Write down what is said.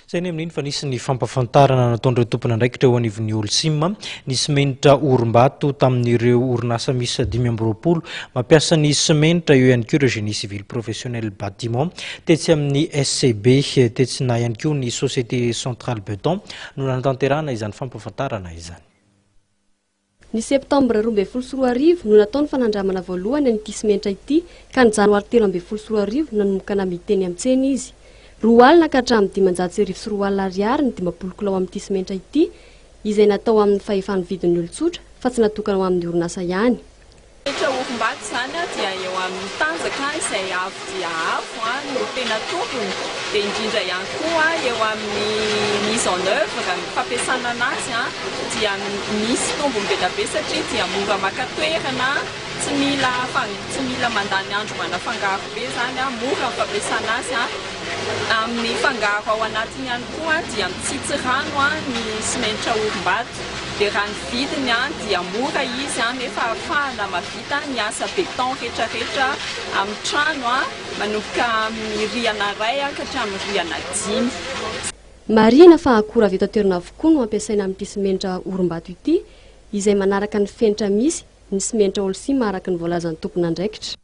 Zay ny amin'iny fa nisy ny fampafantarana nataon'ireo tompona andraikitra eo anivon'ny Olsim ny simenitra orim-bato tamin'ireo orinasa misy 520 mampiasa ny simenitra eo ihany koa ireo génie civil professionnel bâtiment tetsy amin'ny SCB tetsy na ihany koa ny société centrale béton no natanterahana izany fampafantarana izany. Ny septambra 2024 no nataony fanandramana voalohany an'ity simenitra ity ka ny janoary 13 nanomboka namiteny amin'ny tsena izy. Roa alina ka hatramin'ny 504 ariary ny 50 kilao amin'ity simenitra ity izay natao amin'ny fahefan'ny vidin'ny olon-tsotra fa tsy natokana ho amin'ny orinasa ihany. Orim-bato zany dia eo amin'ny tanjaka izay avo dia avo no tena tompony dia indrindra ihany koa eo amin'ny mise en œuvre ny fampiasana anazy dia misy tombony be be satria dia mora maka toerana tsy mila mandany andro manafangaro be zany mora ny fampiasana azy amin'ny fangaro ao anatiny ihany koa dia mitsitsy rano ny simenitra orim-bato. Dia raha ny vidiny dia mora izy nefa ahafahana mavita ny asa beton rehetrarehetra amin'ny trano manomboka amin'ny rihana 1 ka hatramin'ny rihana 5. Marina fa akora avy eto an-toerana avokoa no ampiasaina amin'ity simenitra orim-bato ity izay manaraka ny fenitra misy ny simenitra Olsim araka ny voalazan'ny tompona andraikitra.